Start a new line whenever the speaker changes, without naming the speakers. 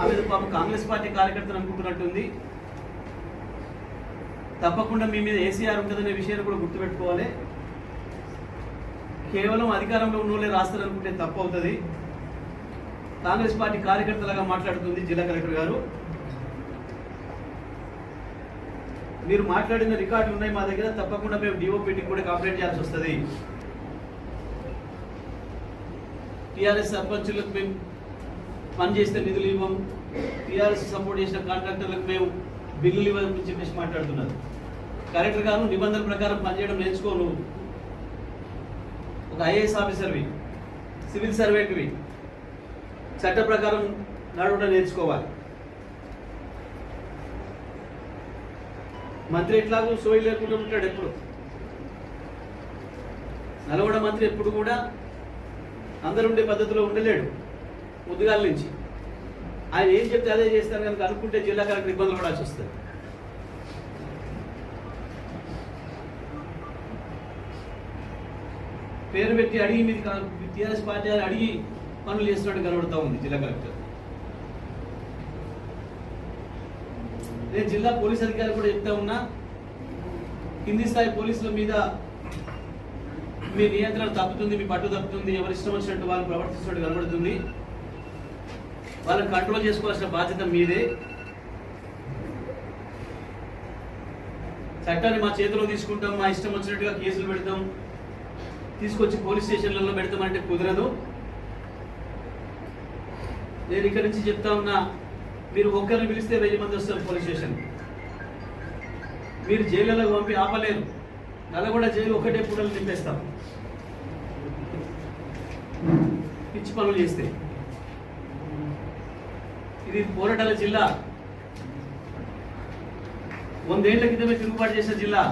ఆమె పాపం కాంగ్రెస్ పార్టీ కార్యకర్తలు అనుకుంటున్నట్టుంది. తప్పకుండా మీ మీద ఏసీఆర్ ఉంటుందనే విషయాన్ని కూడా గుర్తుపెట్టుకోవాలి. కేవలం అధికారంలో ఉన్నోళ్ళే రాస్తారనుకుంటే తప్పు అవుతుంది. కాంగ్రెస్ పార్టీ కార్యకర్తలుగా మాట్లాడుతుంది జిల్లా కలెక్టర్ గారు. మీరు మాట్లాడిన రికార్డులు ఉన్నాయి మా దగ్గర. తప్పకుండా మేము డిఓపిటికి కూడా కంప్లైంట్ చేయాల్సి వస్తుంది. టీఆర్ఎస్ సర్పంచులకు మేము పనిచేస్తే నిధులు ఇవ్వం, టీఆర్ఎస్ సపోర్ట్ చేసిన కాంట్రాక్టర్లకు మేము బిల్లులు ఇవ్వని చెప్పేసి మాట్లాడుతున్నారు. కలెక్టర్ గారు నిబంధనల ప్రకారం పనిచేయడం నేర్చుకో. నువ్వు ఒక ఐఏఎస్ ఆఫీసర్వి, సివిల్ సర్వెంట్వి, చట్ట ప్రకారం నడవడం నేర్చుకోవాలి. మంత్రి ఎట్లాగో సోయి లేకుండా ఉంటాడు. ఎప్పుడు నల్గొండ మంత్రి ఎప్పుడు కూడా అందరు ఉండే పద్ధతిలో ఉండలేడు. ముద్దుగాల నుంచి ఆయన ఏం చెప్తే అదే చేస్తాను కనుక అనుకుంటే జిల్లా కలెక్టర్ ఇబ్బందులు పడాల్సి వస్తుంది. పేరు పెట్టి అడిగి మీది టీఆర్ఎస్ పార్టీ అడిగి పనులు చేస్తున్నట్టు కనబడుతూ ఉంది జిల్లా కలెక్టర్. నేను జిల్లా పోలీస్ అధికారి కూడా చెప్తా ఉన్నా, కింది స్థాయి పోలీసుల మీద మీ నియంత్రణ తప్పుతుంది, మీ పట్టు తప్పుతుంది, ఎవరు ఇష్టం వచ్చినట్టు వాళ్ళు ప్రవర్తిస్తున్నట్టు కనబడుతుంది. వాళ్ళని కంట్రోల్ చేసుకోవాల్సిన బాధ్యత మీదే. చట్టాన్ని మా చేతిలో తీసుకుంటాం, మా ఇష్టం వచ్చినట్టుగా కేసులు పెడతాం, తీసుకొచ్చి పోలీస్ స్టేషన్లలో పెడతామంటే కుదరదు. నేను ఇక్కడి నుంచి చెప్తా ఉన్నా, మీరు ఒక్కరిని పిలిస్తే 1000 మంది వస్తారు పోలీస్ స్టేషన్. మీరు జైలులో పంపి ఆపలేరు. నల్గొండ జైలు ఒకటే పూటలు నింపేస్తాం పిచ్చి పనులు చేస్తే. ఇది పోరాటాల జిల్లా, 100 ఏళ్ల క్రితమే తిరుగుబాటు చేసిన జిల్లా.